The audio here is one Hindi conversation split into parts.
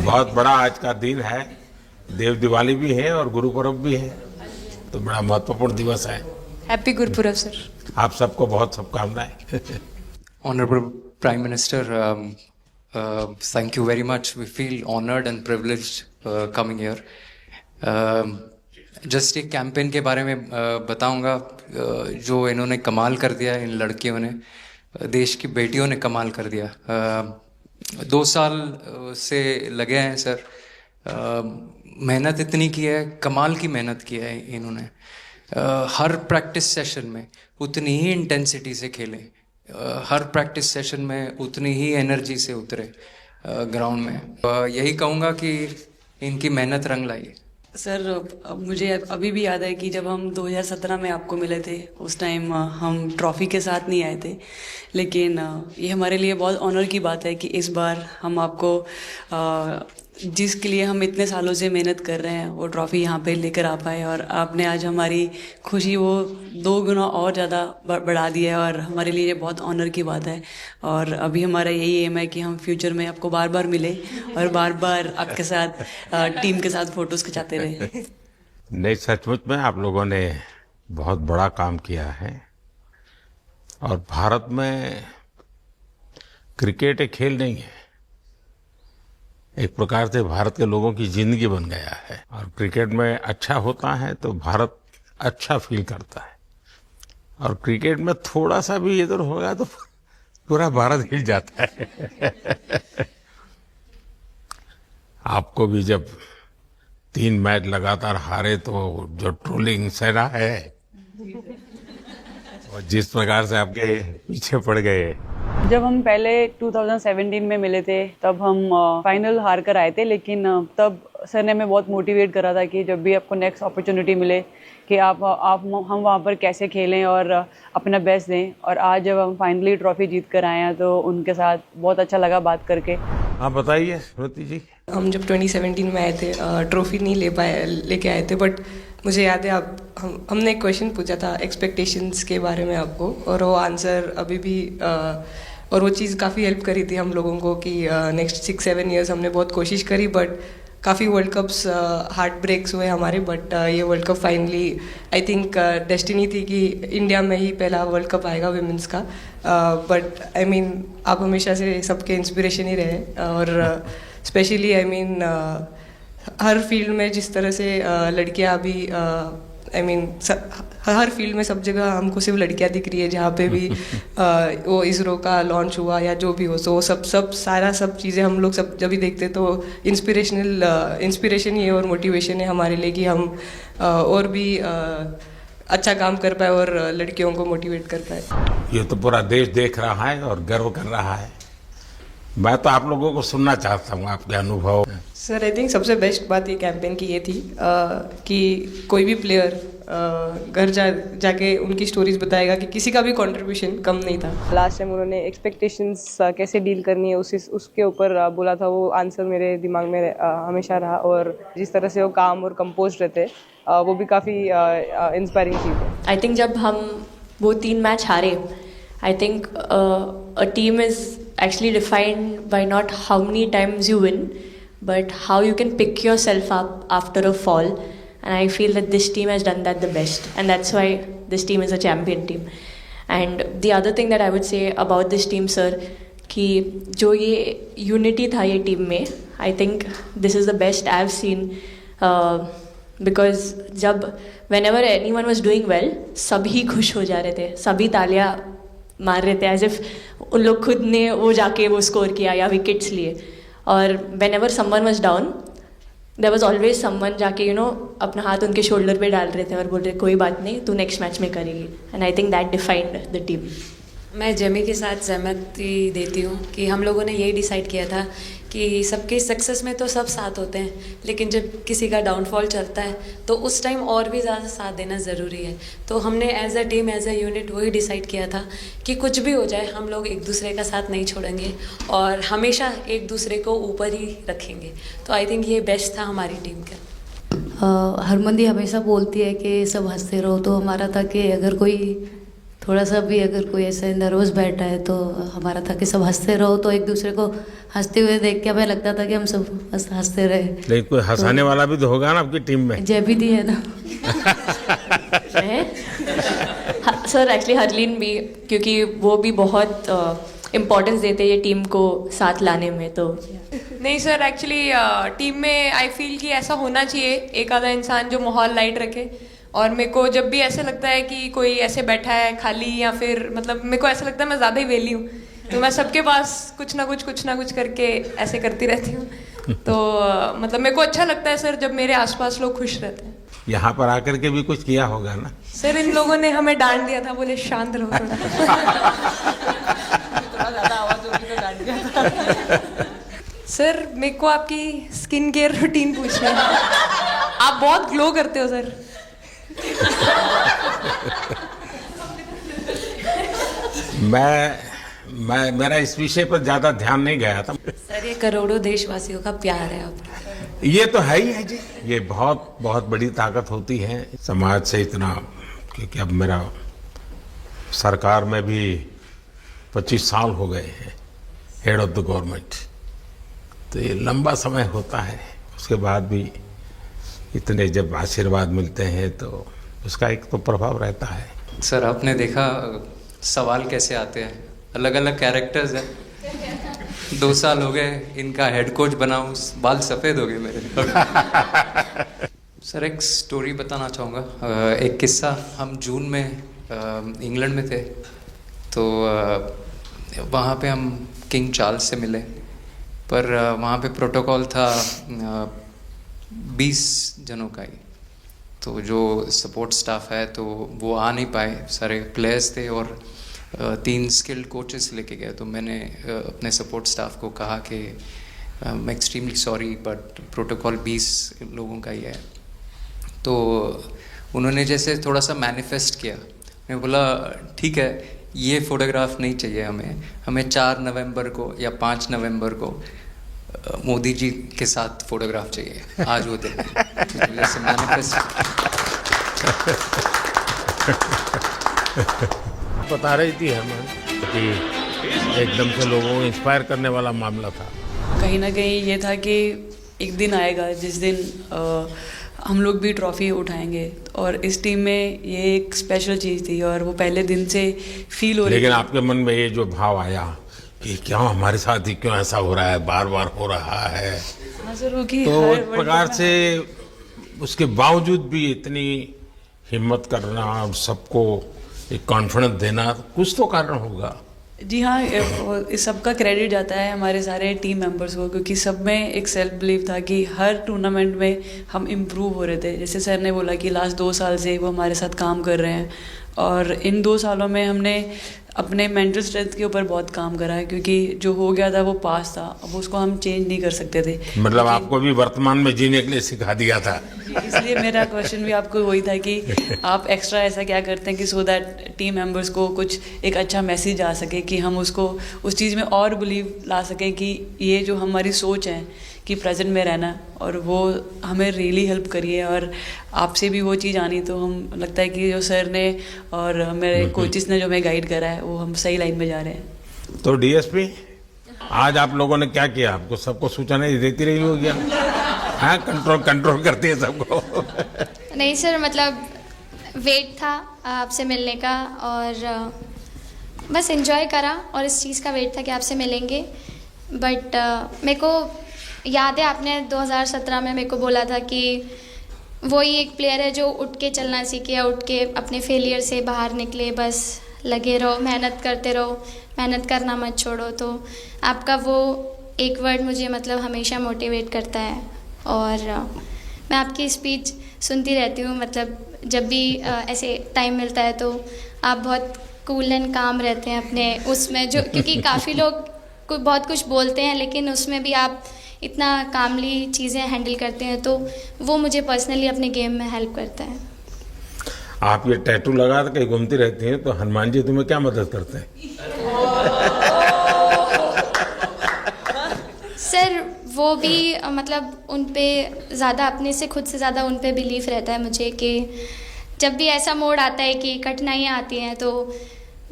बहुत बड़ा आज का दिन है, देव दिवाली भी है और गुरु पर्व भी है, तो बड़ा महत्वपूर्ण दिवस है। Happy Gurpurab sir. आप सबको बहुत शुभकामनाएं। Honorable Prime Minister, thank you very much. We feel honored and privileged coming here. Just एक कैंपेन के बारे में बताऊंगा जो इन्होंने कमाल कर दिया, इन लड़कियों ने, देश की बेटियों ने कमाल कर दिया। 2 साल से लगे हैं सर, मेहनत इतनी की है, कमाल की मेहनत की है इन्होंने। हर प्रैक्टिस सेशन में उतनी ही इंटेंसिटी से खेले, हर प्रैक्टिस सेशन में उतनी ही एनर्जी से उतरे ग्राउंड में। यही कहूँगा कि इनकी मेहनत रंग लाई। सर मुझे अभी भी याद है कि जब हम 2017 में आपको मिले थे, उस टाइम हम ट्रॉफ़ी के साथ नहीं आए थे, लेकिन ये हमारे लिए बहुत ऑनर की बात है कि इस बार हम आपको जिसके लिए हम इतने सालों से मेहनत कर रहे हैं वो ट्रॉफ़ी यहाँ पे लेकर आ पाए, और आपने आज हमारी खुशी वो 2 गुना और ज़्यादा बढ़ा दिया है, और हमारे लिए ये बहुत ऑनर की बात है। और अभी हमारा यही एम है कि हम फ्यूचर में आपको बार बार मिले और बार बार आपके साथ टीम के साथ फ़ोटोज़ खिंचाते रहे। नहीं, सचमुच में आप लोगों ने बहुत बड़ा काम किया है, और भारत में क्रिकेट एक खेल नहीं है, एक प्रकार से भारत के लोगों की जिंदगी बन गया है, और क्रिकेट में अच्छा होता है तो भारत अच्छा फील करता है, और क्रिकेट में थोड़ा सा भी इधर होगा तो पूरा भारत हिल जाता है। आपको भी जब 3 मैच लगातार हारे तो जो ट्रोलिंग सहना है, और जिस प्रकार से आपके पीछे पड़ गए। जब हम पहले 2017 में मिले थे तब हम फाइनल हार कर आए थे, लेकिन तब सर ने हमें बहुत मोटिवेट करा था कि जब भी आपको नेक्स्ट अपॉर्चुनिटी मिले कि आप हम वहाँ पर कैसे खेलें और अपना बेस्ट दें। और आज जब हम फाइनली ट्रॉफी जीत कर आए हैं तो उनके साथ बहुत अच्छा लगा बात करके। आप बताइए श्रुति जी। हम जब 2017 में आए थे, ट्रॉफी नहीं लेके आए थे, बट मुझे याद है हमने एक क्वेश्चन पूछा था एक्सपेक्टेशंस के बारे में आपको, और वो आंसर अभी भी और वो चीज़ काफ़ी हेल्प करी थी हम लोगों को कि नेक्स्ट 6-7 ईयर्स हमने बहुत कोशिश करी, बट काफ़ी वर्ल्ड कप्स हार्ट ब्रेक्स हुए हमारे, बट ये world cup finally I think destiny थी कि इंडिया में ही पहला वर्ल्ड कप आएगा विमेंस का। बट आई मीन आप हमेशा से सबके इंस्पिरेशन ही रहे, और specially I mean her field में जिस तरह से लड़कियां अभी आई मीन हर फील्ड में सब जगह हमको सिर्फ लड़कियां दिख रही है, जहाँ पे भी वो इसरो का लॉन्च हुआ या जो भी हो, तो सब चीज़ें हम लोग सब जब भी देखते तो इंस्पिरेशन ही है और मोटिवेशन है हमारे लिए कि हम और भी अच्छा काम कर पाए और लड़कियों को मोटिवेट कर पाए। ये तो पूरा देश देख रहा है और गर्व कर रहा है। मैं तो आप लोगों को सुनना चाहता हूँ आपके अनुभव। सर आई थिंक सबसे बेस्ट बात ये कैंपेन की ये थी कि कोई भी प्लेयर घर जाके उनकी स्टोरीज बताएगा कि किसी का भी कंट्रीब्यूशन कम नहीं था। लास्ट टाइम उन्होंने एक्सपेक्टेशंस कैसे डील करनी है उसके ऊपर बोला था, वो आंसर मेरे दिमाग में हमेशा रहा, और जिस तरह से वो काम और कंपोज रहते वो भी काफ़ी इंस्पायरिंग चीज़ है। आई थिंक जब हम वो 3 मैच हारे, I think a team is actually defined by not how many times you win, but how you can pick yourself up after a fall. And I feel that this team has done that the best, and that's why this team is a champion team. And the other thing that I would say about this team, sir, कि जो ये unity था ये team में, I think this is the best I've seen, because जब whenever anyone was doing well, सभी खुश हो जा रहे थे, सभी तालियां मार रहे थे, एज इफ उन लोग खुद ने वो जाके वो स्कोर किया या विकेट्स लिए। और whenever someone was down, there was always someone जाके अपना हाथ उनके शोल्डर पे डाल रहे थे और बोल रहे कोई बात नहीं, तू नेक्स्ट मैच में करेगी। And I think that defined the team. मैं जेमी के साथ सहमति देती हूँ कि हम लोगों ने यही डिसाइड किया था कि सबके सक्सेस में तो सब साथ होते हैं, लेकिन जब किसी का डाउनफॉल चलता है तो उस टाइम और भी ज़्यादा साथ देना ज़रूरी है। तो हमने as a team, as a unit वही डिसाइड किया था कि कुछ भी हो जाए हम लोग एक दूसरे का साथ नहीं छोड़ेंगे और हमेशा एक दूसरे को ऊपर ही रखेंगे। तो आई थिंक ये बेस्ट था हमारी टीम का। हरमन दी हमेशा बोलती है कि सब हंसते रहो, तो हमारा था कि अगर कोई थोड़ा सा भी अगर कोई ऐसे नर्वस बैठा है तो हमारा था कि सब हंसते रहो, तो एक दूसरे को हंसते हुए देख के हमें लगता था कि हम सब हंसते रहे। लेकिन कोई हंसाने वाला भी तो होगा ना आपकी टीम में? जय दी है ना। सर एक्चुअली हरलीन भी, क्योंकि वो भी बहुत इम्पोर्टेंस देते हैं ये टीम को साथ लाने में। तो नहीं सर, एक्चुअली टीम में आई फील कि ऐसा होना चाहिए एक आधा इंसान जो माहौल लाइट रखे। और मेरे को जब भी ऐसे लगता है कि कोई ऐसे बैठा है खाली, या फिर मतलब मेरे को ऐसा लगता है मैं ज़्यादा ही वेली हूँ, तो मैं सबके पास कुछ ना कुछ करके ऐसे करती रहती हूँ। तो मतलब मेरे को अच्छा लगता है सर जब मेरे आसपास लोग खुश रहते हैं। यहाँ पर आकर के भी कुछ किया होगा ना? सर इन लोगों ने हमें डांट दिया था, बोले शांत रहो थोड़ा। थोड़ा ज़्यादा आवाज़ होगी तो डांट दिया था। सर मेरे को आपकी स्किन केयर रूटीन पूछना है। आप बहुत ग्लो करते हो सर। मेरा इस विषय पर ज्यादा ध्यान नहीं गया था। सर ये करोड़ों देशवासियों का प्यार है आप। ये तो है ही है जी, ये बहुत बहुत बड़ी ताकत होती है समाज से इतना। क्योंकि अब मेरा सरकार में भी 25 साल हो गए हैं हेड ऑफ द गवर्नमेंट, तो ये लंबा समय होता है। उसके बाद भी इतने जब आशीर्वाद मिलते हैं तो उसका एक तो प्रभाव रहता है। सर आपने देखा सवाल कैसे आते हैं, अलग अलग कैरेक्टर्स हैं। 2 साल हो गए इनका हेड कोच बनाऊं, बाल सफ़ेद हो गए मेरे। सर एक स्टोरी बताना चाहूँगा, एक किस्सा। हम जून में इंग्लैंड में थे, तो वहाँ पे हम किंग चार्ल्स से मिले, पर वहाँ पे प्रोटोकॉल था 20 जनों का ही। तो जो सपोर्ट स्टाफ है तो वो आ नहीं पाए, सारे प्लेयर्स थे और 3 स्किल्ड कोचेस लेके गए। तो मैंने अपने सपोर्ट स्टाफ को कहा कि I am extremely sorry but protocol 20 लोगों का ही है। तो उन्होंने जैसे थोड़ा सा मैनिफेस्ट किया। मैं बोला ठीक है, ये फ़ोटोग्राफ नहीं चाहिए हमें 4 नवंबर को या 5 नवंबर को मोदी जी के साथ फोटोग्राफ चाहिए, आज वो दिन जैसे मैनिफेस्ट। बता रही थी हेमंत कि एकदम से लोगों को इंस्पायर करने वाला मामला था। कहीं ना कहीं ये था कि एक दिन आएगा जिस दिन हम लोग भी ट्रॉफी उठाएंगे, और इस टीम में ये एक स्पेशल चीज़ थी और वो पहले दिन से फील हो रही। लेकिन आपके मन में ये जो भाव आया कि क्यों हमारे साथ ही क्यों ऐसा हो रहा है, बार बार हो रहा है, तो एक प्रकार से उसके बावजूद भी इतनी हिम्मत करना और सबको एक कॉन्फिडेंस देना, कुछ तो कारण होगा। जी हाँ, इस सब का क्रेडिट जाता है हमारे सारे टीम मेंबर्स को, क्योंकि सब में एक सेल्फ बिलीव था कि हर टूर्नामेंट में हम इम्प्रूव हो रहे थे। जैसे सर ने बोला कि लास्ट 2 साल से वो हमारे साथ काम कर रहे हैं, और इन 2 सालों में हमने अपने मेंटल स्ट्रेंथ के ऊपर बहुत काम करा है, क्योंकि जो हो गया था वो पास था, अब उसको हम चेंज नहीं कर सकते थे। मतलब आपको भी वर्तमान में जीने के लिए सिखा दिया था। इसलिए मेरा क्वेश्चन भी आपको वही था कि आप एक्स्ट्रा ऐसा क्या करते हैं कि सो दैट टीम मेंबर्स को कुछ एक अच्छा मैसेज आ सके, कि हम उसको उस चीज़ में और बिलीव ला सकें कि ये जो हमारी सोच है कि प्रेजेंट में रहना, और वो हमें रियली हेल्प करिए। और आपसे भी वो चीज़ आनी, तो हम लगता है कि जो सर ने और मेरे कोचेस ने जो हमें गाइड करा है वो हम सही लाइन में जा रहे हैं। तो डीएसपी आज आप लोगों ने क्या किया? आपको सबको सूचना देती रही होगी, हाँ? कंट्रोल करती है सबको। नहीं सर, मतलब वेट था आपसे मिलने का, और बस एंजॉय करा, और इस चीज़ का वेट था कि आपसे मिलेंगे। बट मेरे को याद है आपने 2017 में मेरे को बोला था कि वही एक प्लेयर है जो उठ के चलना सीखे, या उठ के अपने फेलियर से बाहर निकले, बस लगे रहो, मेहनत करते रहो, मेहनत करना मत छोड़ो। तो आपका वो एक वर्ड मुझे मतलब हमेशा मोटिवेट करता है, और मैं आपकी स्पीच सुनती रहती हूँ। मतलब जब भी ऐसे टाइम मिलता है तो आप बहुत कूल एंड काम रहते हैं अपने उसमें, जो क्योंकि काफ़ी लोग बहुत कुछ बोलते हैं, लेकिन उसमें भी आप इतना कामली चीज़ें हैंडल करते हैं, तो वो मुझे पर्सनली अपने गेम में हेल्प करता है। आप ये टैटू लगा के घूमती रहती हैं, तो हनुमान जी तुम्हें क्या मदद करते हैं? सर वो भी मतलब उन पे ज़्यादा, अपने से खुद से ज़्यादा उन पे बिलीफ रहता है मुझे, कि जब भी ऐसा मोड़ आता है कि कठिनाइयाँ आती हैं, तो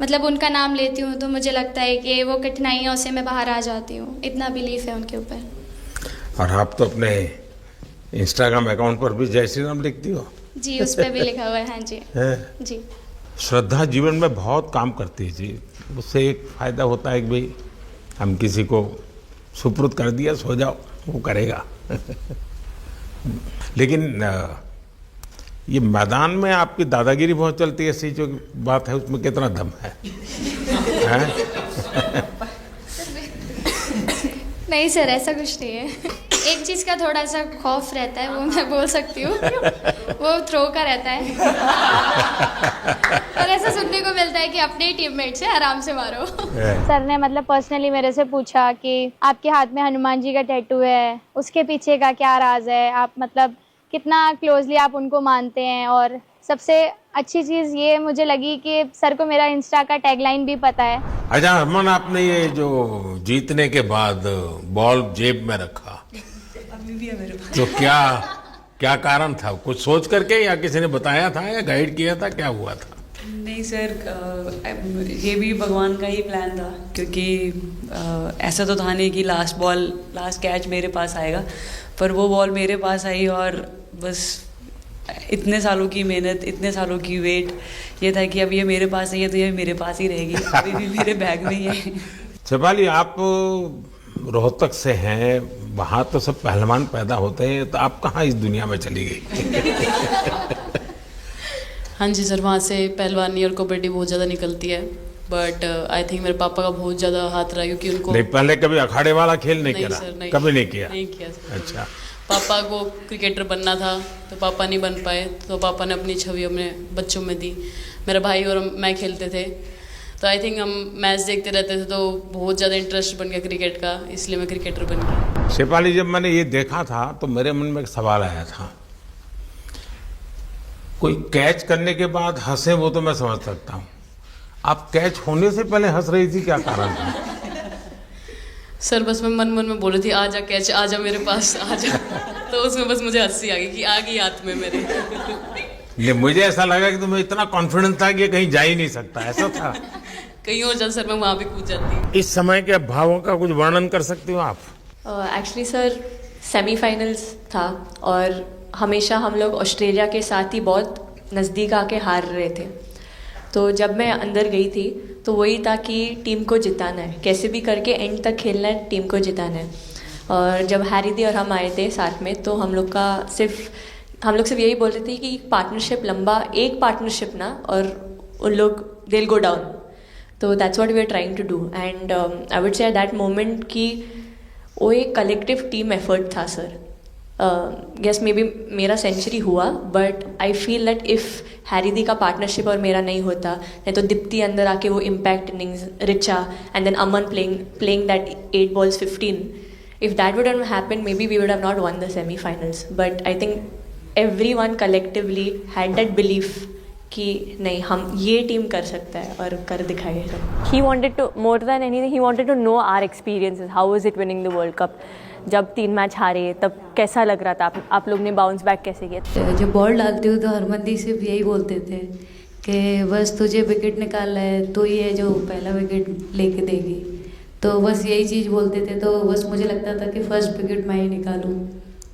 मतलब उनका नाम लेती हूँ तो मुझे लगता है कि वो कठिनाइयों से मैं बाहर आ जाती हूँ, इतना बिलीफ है उनके ऊपर। और आप तो अपने इंस्टाग्राम अकाउंट पर भी जय श्री राम लिखती हो। जी, उस पर भी लिखा हुआ है। हाँ जी। हैं? जी। श्रद्धा जीवन में बहुत काम करती है जी। उससे एक फायदा होता है कि भाई हम किसी को सुपुर्द कर दिया, सो जाओ, वो करेगा। लेकिन ये मैदान में आपकी दादागिरी बहुत चलती है, ऐसी जो बात है उसमें कितना दम है? हैं? नहीं सर, ऐसा कुछ नहीं है। एक चीज़ का थोड़ा सा खौफ रहता है, वो मैं बोल सकती हूँ, वो थ्रो का रहता है। और ऐसा सुनने को मिलता है कि अपने ही टीममेट से आराम से मारो। सर ने मतलब पर्सनली मेरे से पूछा कि आपके हाथ में हनुमान जी का टैटू है, उसके पीछे का क्या राज है, आप मतलब कितना क्लोजली आप उनको मानते हैं। और सबसे अच्छी चीज़ ये मुझे लगी कि सर को मेरा इंस्टा का टैगलाइन भी पता है। अच्छा हरमन, आपने ये जो जीतने के बाद बॉल जेब में रखा, अभी भी है मेरे पास। तो क्या कारण था? कुछ सोच करके या किसी ने बताया था या गाइड किया था, क्या हुआ था? नहीं सर, ये भी भगवान का ही प्लान था, क्योंकि ऐसा तो था नहीं कि लास्ट कैच मेरे पास आएगा, पर वो बॉल मेरे पास आई और बस इतने सालों की मेहनत, इतने सालों की वेट, ये था कि अब ये मेरे पास है तो ये मेरे पास ही रहेगी, अभी भी मेरे बैग में ही है। शेफाली, आप रोहतक से हैं, वहाँ तो सब पहलवान पैदा होते हैं, तो आप कहाँ इस दुनिया में चली गई? हाँ जी सर, वहाँ से पहलवानी और कबड्डी बहुत ज़्यादा निकलती है, बट आई थिंक मेरे पापा का बहुत ज़्यादा हाथ रहा, क्योंकि उनको नहीं, पहले कभी अखाड़े वाला खेल नहीं खेला? सर, नहीं, कभी नहीं किया? नहीं किया सर। अच्छा। पापा को क्रिकेटर बनना था तो पापा नहीं बन पाए, तो पापा ने अपनी छवि अपने बच्चों में दी। मेरा भाई और मैं खेलते थे, तो आई थिंक हम मैच देखते रहते थे, तो बहुत ज़्यादा इंटरेस्ट बन गया क्रिकेट का, इसलिए मैं क्रिकेटर बन गया। शेफाली, जब मैंने ये देखा था तो मेरे मन में एक सवाल आया था। कोई कैच करने के बाद हंसे वो तो मैं समझ सकता हूँ, आप कैच होने से पहले हंस रही थी, क्या कारण था? सर बस मैं मन में बोल रही थी, आजा कैच, आजा मेरे पास, आजा। तो उसमें बस मुझे हंसी आ गई कि आ गई हाथ में मेरे। नहीं, मुझे ऐसा लगा कि तुम्हें इतना कॉन्फिडेंस था कि ये कहीं जा ही नहीं सकता, ऐसा था? कहीं और चल सर, मैं वहाँ भी कूद जाती। इस समय के भावों का कुछ वर्णन कर सकती हो आप? एक्चुअली सर, सेमीफाइनल्स था और हमेशा हम लोग ऑस्ट्रेलिया के साथ ही बहुत नज़दीक आके हार रहे थे। तो जब मैं अंदर गई थी तो वही था कि टीम को जिताना है, कैसे भी करके एंड तक खेलना है, टीम को जिताना है। और जब हैरी दी और हम आए थे साथ में, तो हम लोग सिर्फ यही बोल रहे थे कि पार्टनरशिप लंबा, एक पार्टनरशिप ना, और उन लोग दे विल गो डाउन। तो that's what we are trying to do, and I would say at that moment कि वो एक कलेक्टिव टीम एफर्ट था सर। यस, मे बी मेरा सेंचुरी हुआ, but I feel that if Harry दी का पार्टनरशिप और मेरा नहीं होता, नहीं तो दीप्ति अंदर आके वो impact innings, Richa and then Aman playing that 8 balls 15, if that would have happened, maybe we would have not won the semi-finals. But I think everyone collectively had that belief कि नहीं, हम ये टीम कर सकता है और कर दिखाएगा। He wanted to, more than anything, he wanted to know our experiences. How was it winning the World Cup? जब 3 मैच हारे तब कैसा लग रहा था? आप लोग ने बाउंस बैक कैसे किया? जब बॉल डालती हूँ तो हरमनदीप सिर्फ यही बोलते थे कि बस तुझे विकेट निकालना है, तो ये जो पहला विकेट लेके देगी, तो बस यही चीज़ बोलते थे। तो बस मुझे लगता था कि फर्स्ट विकेट मैं ही निकालूँ,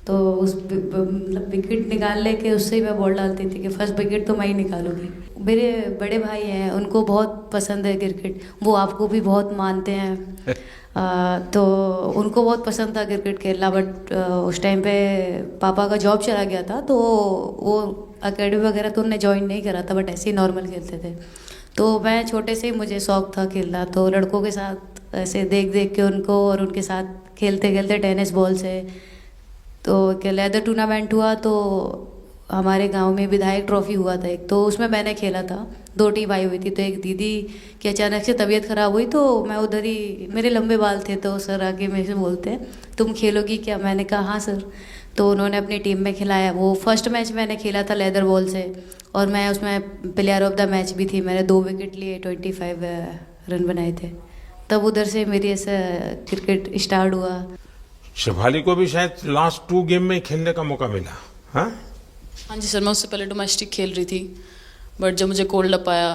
तो उस मतलब विकेट निकालने के उससे ही मैं बॉल डालती थी कि फर्स्ट विकेट तो मैं ही निकालूंगी। मेरे बड़े भाई हैं, उनको बहुत पसंद है क्रिकेट, वो आपको भी बहुत मानते हैं। तो उनको बहुत पसंद था क्रिकेट खेलना, बट उस टाइम पे पापा का जॉब चला गया था, तो वो एकेडमी वगैरह तो उन्होंने ज्वाइन नहीं करा था, बट ऐसे ही नॉर्मल खेलते थे। तो मैं छोटे से ही मुझे शौक था खेलना, तो लड़कों के साथ ऐसे देख देख के उनको और उनके साथ खेलते खेलते टेनिस बॉल से, तो लेदर टूर्नामेंट हुआ, तो हमारे गांव में विधायक ट्रॉफी हुआ था एक, तो उसमें मैंने खेला था। 2 टीम आई हुई थी, तो एक दीदी की अचानक से तबीयत ख़राब हुई, तो मैं उधर ही, मेरे लंबे बाल थे, तो सर आके मेरे से बोलते हैं तुम खेलोगी क्या? मैंने कहा हाँ सर। तो उन्होंने अपनी टीम में खिलाया। वो फर्स्ट मैच मैंने खेला था लेदर बॉल से, और मैं उसमें प्लेयर ऑफ द मैच भी थी। मैंने 2 विकेट लिए, 25 रन बनाए थे। तब उधर से मेरी ऐसा क्रिकेट स्टार्ट हुआ। शेफाली को भी शायद लास्ट 2 गेम में खेलने का मौका मिला? हाँ जी सर, मैं उससे पहले डोमेस्टिक खेल रही थी, बट जब मुझे कोल्ड अप आया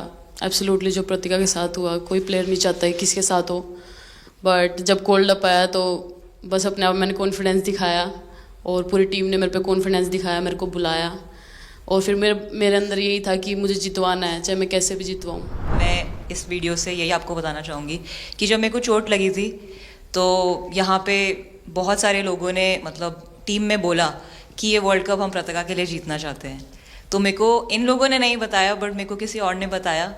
एब्सोल्युटली जो प्रतिका के साथ हुआ, कोई प्लेयर नहीं चाहता है किसके साथ हो, बट जब कोल्ड अप आया तो बस अपने आप मैंने कॉन्फिडेंस दिखाया और पूरी टीम ने मेरे पे कॉन्फिडेंस दिखाया, मेरे को बुलाया और फिर मेरे अंदर यही था कि मुझे जितवाना है, चाहे मैं कैसे भी जितवाऊँ। मैं इस वीडियो से यही आपको बताना चाहूँगी कि जब मेरे को चोट लगी थी तो यहाँ पे बहुत सारे लोगों ने मतलब टीम में बोला कि ये वर्ल्ड कप हम प्रतिका के लिए जीतना चाहते हैं। तो मेरे को इन लोगों ने नहीं बताया, बट मेरे को किसी और ने बताया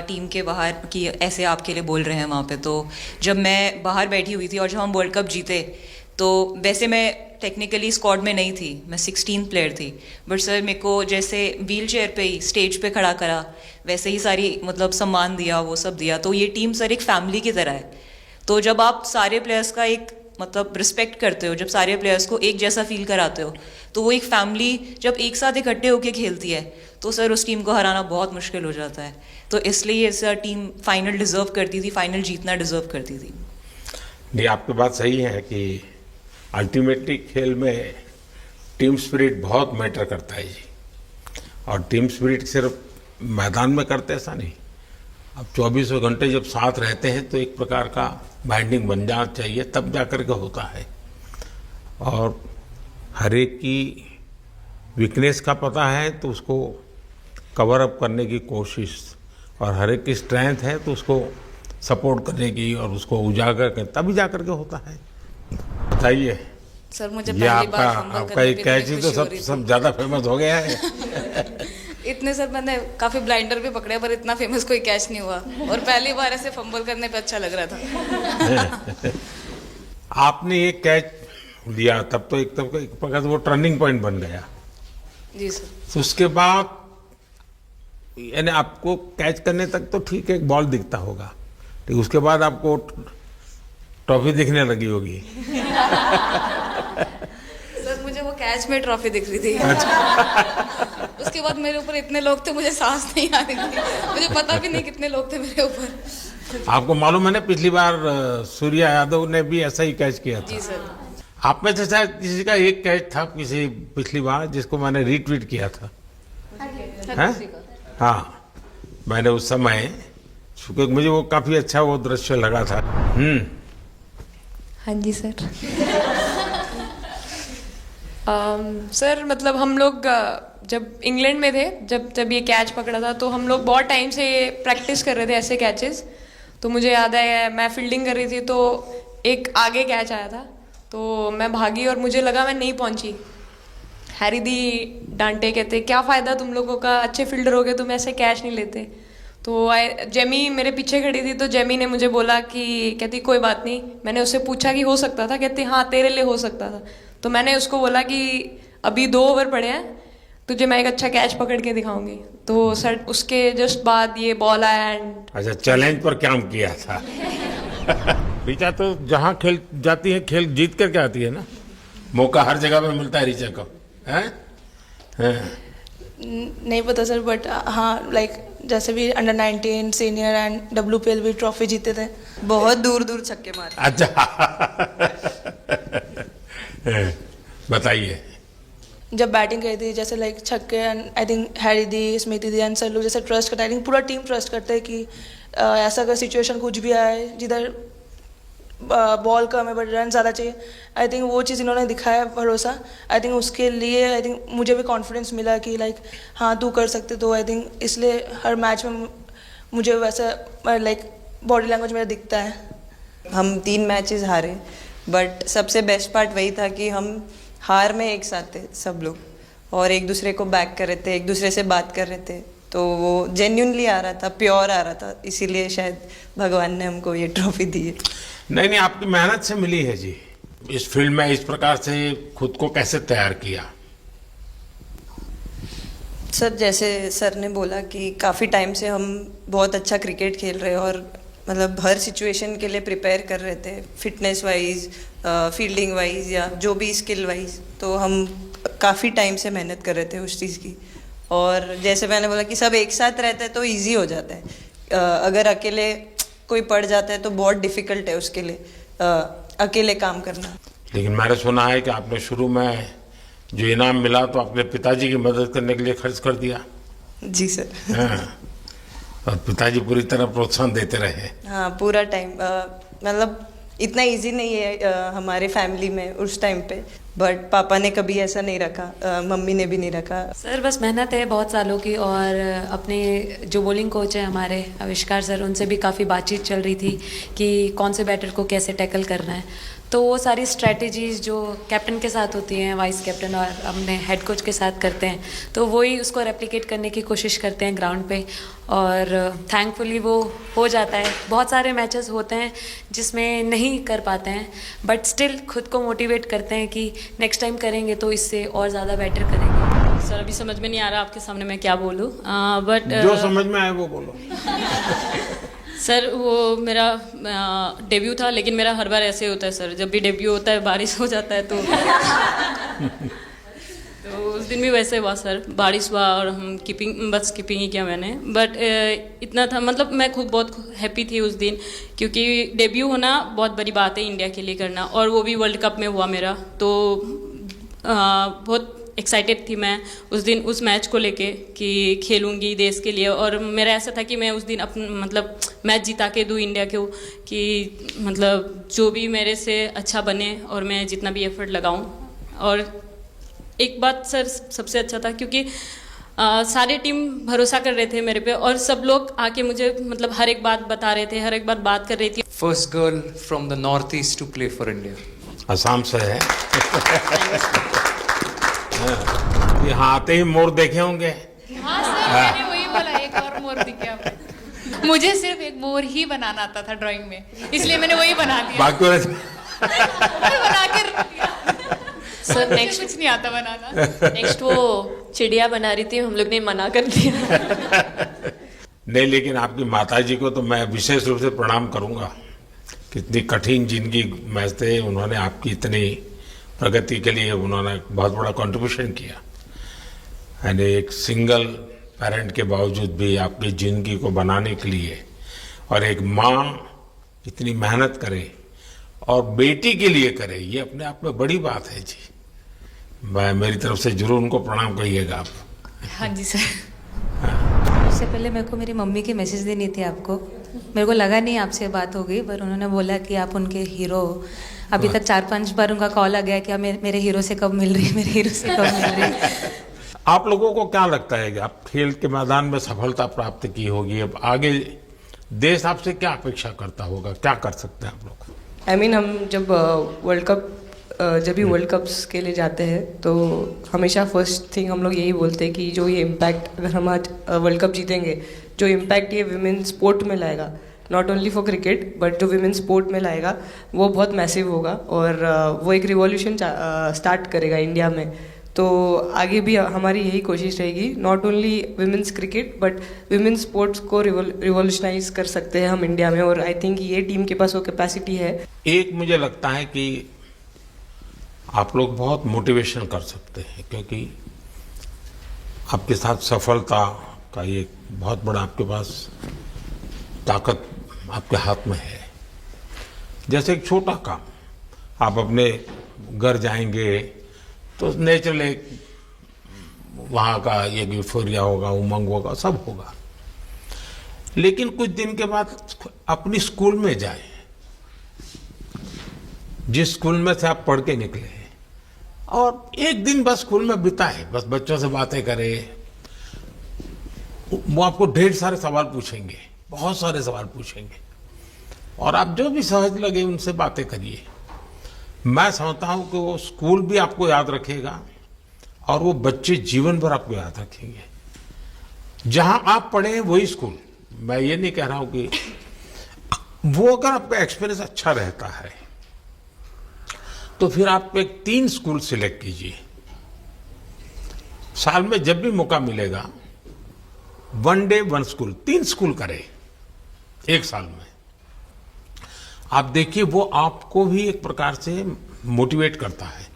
टीम के बाहर कि ऐसे आपके लिए बोल रहे हैं वहाँ पे। तो जब मैं बाहर बैठी हुई थी और जब हम वर्ल्ड कप जीते तो वैसे मैं टेक्निकली स्क्वाड में नहीं थी, मैं 16 प्लेयर थी, बट सर मेरे को जैसे व्हील चेयर पे ही स्टेज पे खड़ा करा, वैसे ही सारी मतलब सम्मान दिया, वो सब दिया। तो ये टीम सर एक फैमिली की तरह है। तो जब आप सारे प्लेयर्स का एक मतलब रिस्पेक्ट करते हो, जब सारे प्लेयर्स को एक जैसा फील कराते हो, तो वो एक फैमिली जब एक साथ इकट्ठे होकर खेलती है तो सर उस टीम को हराना बहुत मुश्किल हो जाता है। तो इसलिए सर टीम फाइनल डिजर्व करती थी, फाइनल जीतना डिजर्व करती थी। नहीं, आपकी बात सही है कि अल्टीमेटली खेल में टीम स्पिरिट बहुत मैटर करता है जी। और टीम स्पिरिट सिर्फ मैदान में करते ऐसा नहीं, अब 24 घंटे जब साथ रहते हैं तो एक प्रकार का बाइंडिंग बन जाना चाहिए, तब जाकर के होता है। और हर एक की वीकनेस का पता है तो उसको कवर अप करने की कोशिश, और हर एक की स्ट्रेंथ है तो उसको सपोर्ट करने की और उसको उजागर करने, तभी जाकर के होता है। बताइए सर, मुझे ये पहली बार आपका एक कैच ही तो सब ज्यादा फेमस हो गया है। इतने सर मैंने काफी ब्लाइंडर भी पकड़े पर इतना फेमस कोई कैच नहीं हुआ, और पहली बार ऐसे फंबल करने पे अच्छा लग रहा था। आपने एक कैच दिया तब तो एक प्रकार से वो टर्निंग पॉइंट बन गया जी सर। तो उसके बाद यानी आपको कैच करने तक तो ठीक है, एक बॉल दिखता होगा, लेकिन उसके बाद आपको ट्रॉफी दिखने लगी होगी। सर मुझे वो कैच में ट्रॉफी दिख रही थी। उसके बाद मेरे ऊपर इतने लोग थे, मुझे सांस नहीं आ रही थी, मुझे पता भी नहीं कितने लोग थे मेरे ऊपर। आपको मालूम है ना, पिछली बार सूर्या यादव ने भी ऐसा ही कैच किया था। जी सर। आप में से शायद किसी का एक कैच था किसी पिछली बार जिसको मैंने रीट्वीट किया था। हाँ, मैंने उस समय, क्योंकि मुझे वो काफी अच्छा वो दृश्य लगा था। हाँ जी सर। सर मतलब हम लोग जब इंग्लैंड में थे, जब ये कैच पकड़ा था तो हम लोग बहुत टाइम से प्रैक्टिस कर रहे थे ऐसे कैचेस। तो मुझे याद है मैं फील्डिंग कर रही थी तो एक आगे कैच आया था, तो मैं भागी और मुझे लगा मैं नहीं पहुंची। हैरी दी डांटे, कहते क्या फ़ायदा तुम लोगों का, अच्छे फील्डर हो गए, तुम ऐसे कैच नहीं लेते। तो जेमी मेरे पीछे खड़ी थी, तो जेमी ने मुझे बोला कि कहती कोई बात नहीं। मैंने उससे पूछा कि हो सकता था, कहती हाँ तेरे लिए हो सकता था। तो मैंने उसको बोला कि अभी 2 ओवर पड़े हैं, तुझे मैं एक अच्छा कैच पकड़ के दिखाऊंगी। तो सर उसके जस्ट बाद ये बॉल आया एंड अच्छा, चैलेंज पर काम किया था। रीचा तो जहाँ खेल जाती है खेल जीत करके आती है ना, मौका हर जगह में मिलता है रीचा को, है? नहीं पता सर, बट हाँ लाइक जैसे भी अंडर 19 सीनियर एंड WPL भी ट्रॉफी जीते थे, बहुत दूर दूर छक्के मारे। अच्छा। बताइए। जब बैटिंग करी थी जैसे लाइक छक्के, and I think Harry the, Smriti the and sir लोग जैसे ट्रस्ट करते हैं, आई थिंक पूरा टीम ट्रस्ट करता है कि ऐसा अगर सिचुएशन कुछ भी आए जिधर बॉल कम है बट रन ज़्यादा चाहिए, आई थिंक वो चीज़ इन्होंने दिखाया भरोसा। आई थिंक उसके लिए आई थिंक मुझे भी कॉन्फिडेंस मिला कि लाइक हाँ तू कर सकते। तो आई थिंक इसलिए हर मैच में मुझे वैसा लाइक बॉडी लैंग्वेज मेरा दिखता है। हम 3 मैचेस हारे, बट सबसे बेस्ट पार्ट वही था कि हम हार में एक साथ थे सब लोग, और एक दूसरे को बैक कर रहे थे, एक दूसरे से बात कर रहे थे। तो वो जेन्युइनली आ रहा था, प्योर आ रहा था, इसीलिए शायद भगवान ने हमको ये ट्रॉफी दी है। नहीं, आपकी मेहनत से मिली है जी। इस फील्ड में इस प्रकार से खुद को कैसे तैयार किया? सर जैसे सर ने बोला कि काफ़ी टाइम से हम बहुत अच्छा क्रिकेट खेल रहे हैं, और मतलब हर सिचुएशन के लिए प्रिपेयर कर रहे थे, फिटनेस वाइज, फील्डिंग वाइज या जो भी स्किल वाइज। तो हम काफ़ी टाइम से मेहनत कर रहे थे उस चीज़ की। और जैसे मैंने बोला कि सब एक साथ रहते हैं तो इजी हो जाता है। अगर अकेले कोई पड़ जाता है तो बहुत डिफिकल्ट है उसके लिए अकेले काम करना। लेकिन मैंने सुना है कि आपने शुरू में जो इनाम मिला तो अपने पिताजी की मदद करने के लिए खर्च कर दिया। जी सर। हाँ। और पिताजी पूरी तरह प्रोत्साहन देते रहे। हाँ, पूरा टाइम मतलब इतना इजी नहीं है हमारे फैमिली में उस टाइम पे, बट पापा ने कभी ऐसा नहीं रखा, मम्मी ने भी नहीं रखा। सर बस मेहनत है बहुत सालों की, और अपने जो बॉलिंग कोच है हमारे आविष्कार सर, उनसे भी काफ़ी बातचीत चल रही थी कि कौन से बैटर को कैसे टैकल करना है। तो वो सारी स्ट्रेटजीज जो कैप्टन के साथ होती हैं, वाइस कैप्टन और अपने हेड कोच के साथ करते हैं, तो वही उसको रेप्लिकेट करने की कोशिश करते हैं ग्राउंड पे, और थैंकफुली वो हो जाता है। बहुत सारे मैचेस होते हैं जिसमें नहीं कर पाते हैं, बट स्टिल खुद को मोटिवेट करते हैं कि नेक्स्ट टाइम करेंगे तो इससे और ज़्यादा बेटर करेंगे। सर अभी समझ में नहीं आ रहा आपके सामने मैं क्या बोलूँ, बट जो समझ में आए वो बोलो। सर वो मेरा डेब्यू था, लेकिन मेरा हर बार ऐसे होता है सर, जब भी डेब्यू होता है बारिश हो जाता है तो उस दिन भी वैसे हुआ सर, बारिश हुआ और हम बस कीपिंग ही किया मैंने। बट इतना था, मतलब मैं खुद बहुत हैप्पी थी उस दिन, क्योंकि डेब्यू होना बहुत बड़ी बात है इंडिया के लिए करना, और वो भी वर्ल्ड कप में हुआ मेरा, तो बहुत एक्साइटेड थी मैं उस दिन उस मैच को लेके कि खेलूंगी देश के लिए, और मेरा ऐसा था कि मैं उस दिन मतलब मैच जिता के दूँ इंडिया को, कि मतलब जो भी मेरे से अच्छा बने और मैं जितना भी एफर्ट लगाऊं। और एक बात सर सबसे अच्छा था, क्योंकि सारे टीम भरोसा कर रहे थे मेरे पे, और सब लोग आके मुझे मतलब हर एक बात बता रहे थे, हर एक बात कर रही थी। First girl from the north east to play for India, Assam से है। यहाँ आते ही मोर देखे होंगे। हाँ सर, मैंने वही बोला, एक और मोर दिखे आपको। मुझे सिर्फ एक मोर ही बनाना आता था ड्राइंग में, इसलिए मैंने वही बना दिया। बाकी बना के रख दिया। सर नेक्स्ट कुछ नहीं आता बनाना। नेक्स्ट वो चिड़िया बना रही थी, हम लोग ने मना कर दिया। नहीं, लेकिन आपकी माताजी को तो मैं विशेष रूप से प्रणाम करूंगा। कितनी कठिन जिंदगी में थे, उन्होंने आपकी इतनी प्रगति के लिए उन्होंने बहुत बड़ा कंट्रीब्यूशन किया। यानी एक सिंगल पेरेंट के बावजूद भी आपकी ज़िंदगी को बनाने के लिए, और एक माँ इतनी मेहनत करे और बेटी के लिए करे, ये अपने आप में बड़ी बात है जी। मैं मेरी तरफ से जरूर उनको प्रणाम कहिएगा आप। हाँ जी सर। उससे पहले मेरे को मेरी मम्मी की मैसेज देनी थी आपको। मेरे को लगा नहीं आपसे बात हो गई, पर उन्होंने बोला कि आप उनके हीरो हो। अभी तक 4-5 बार उनका कॉल आ गया कि मेरे हीरो से कब मिल रही है, मेरे हीरो से कब मिल रही है। आप लोगों को क्या लगता है कि आप खेल के मैदान में सफलता प्राप्त की होगी, अब आगे देश आपसे क्या अपेक्षा करता होगा, क्या कर सकते हैं आप लोग? I mean, हम जब वर्ल्ड कप्स के लिए जाते हैं तो हमेशा फर्स्ट थिंग हम लोग यही बोलते हैं कि जो ये इम्पैक्ट, अगर हम आज वर्ल्ड कप जीतेंगे, जो इम्पैक्ट ये विमेन स्पोर्ट में लाएगा, not only for cricket but जो विमेन स्पोर्ट में लाएगा, वो बहुत मैसिव होगा, और वो एक रिवॉल्यूशन स्टार्ट करेगा इंडिया में। तो आगे भी हमारी यही कोशिश रहेगी, not only women's cricket but women sports को रिवॉल्यूशनाइज कर सकते हैं हम इंडिया में, और आई थिंक ये टीम के पास वो कैपेसिटी है। एक मुझे लगता है कि आप लोग बहुत मोटिवेशन कर सकते हैं, क्योंकि आपके साथ सफलता का ये बहुत बड़ा आपके पास ताकत आपके हाथ में है। जैसे एक छोटा काम, आप अपने घर जाएंगे तो नेचुरली वहाँ का ये यूफोरिया होगा, उमंग होगा, सब होगा। लेकिन कुछ दिन के बाद अपनी स्कूल में जाएं, जिस स्कूल में से आप पढ़ के निकले हैं, और एक दिन बस स्कूल में बिताए, बस बच्चों से बातें करें। वो आपको ढेर सारे सवाल पूछेंगे, बहुत सारे सवाल पूछेंगे, और आप जो भी सहज लगे उनसे बातें करिए। मैं समझता हूं कि वो स्कूल भी आपको याद रखेगा, और वो बच्चे जीवन भर आपको याद रखेंगे। जहां आप पढ़े वही स्कूल, मैं ये नहीं कह रहा हूं कि वो, अगर आपका एक्सपीरियंस अच्छा रहता है तो फिर आप एक 3 स्कूल सिलेक्ट कीजिए। साल में जब भी मौका मिलेगा, 1 डे 1 स्कूल, 3 स्कूल करें एक साल में। आप देखिए, वो आपको भी एक प्रकार से मोटिवेट करता है।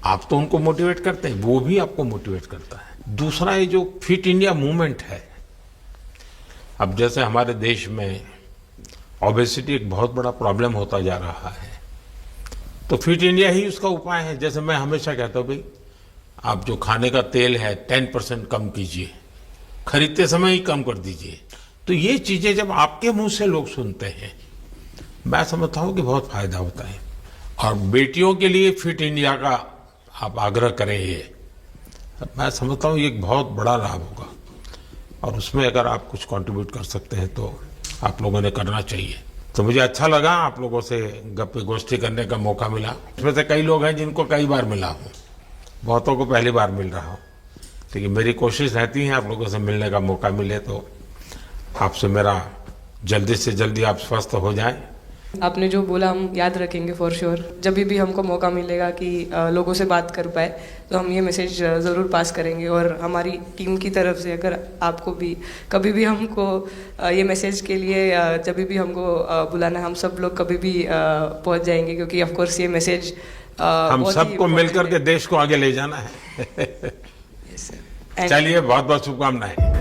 आप तो उनको मोटिवेट करते हैं, वो भी आपको मोटिवेट करता है। दूसरा, ये जो फिट इंडिया मूवमेंट है, अब जैसे हमारे देश में ओबेसिटी एक बहुत बड़ा प्रॉब्लम होता जा रहा है, तो फिट इंडिया ही उसका उपाय है। जैसे मैं हमेशा कहता हूँ, भाई आप जो खाने का तेल है 10% कम कीजिए, खरीदते समय ही कम कर दीजिए। तो ये चीजें जब आपके मुंह से लोग सुनते हैं, मैं समझता हूं कि बहुत फायदा होता है। और बेटियों के लिए फिट इंडिया का आप आग्रह करें, ये मैं समझता हूं ये एक बहुत बड़ा लाभ होगा, और उसमें अगर आप कुछ कंट्रीब्यूट कर सकते हैं तो आप लोगों ने करना चाहिए। तो मुझे अच्छा लगा आप लोगों से गप्पे गोष्ठी करने का मौका मिला। इसमें से कई लोग हैं जिनको कई बार मिला हूं, बहुतों को पहली बार मिल रहा हूं, लेकिन मेरी कोशिश रहती है आप लोगों से मिलने का मौका मिले तो आपसे मेरा जल्दी से जल्दी आप स्वस्थ हो जाएं। आपने जो बोला हम याद रखेंगे फॉर श्योर। जब भी हमको मौका मिलेगा कि लोगों से बात कर पाए तो हम ये मैसेज ज़रूर पास करेंगे। और हमारी टीम की तरफ से अगर आपको भी कभी भी हमको ये मैसेज के लिए जब भी हमको बुलाना, हम सब लोग कभी भी पहुंच जाएंगे, क्योंकि ऑफ कोर्स ये मैसेज हम सबको मिलकर के देश को आगे ले जाना है। चलिए, बहुत बहुत शुभकामनाएं।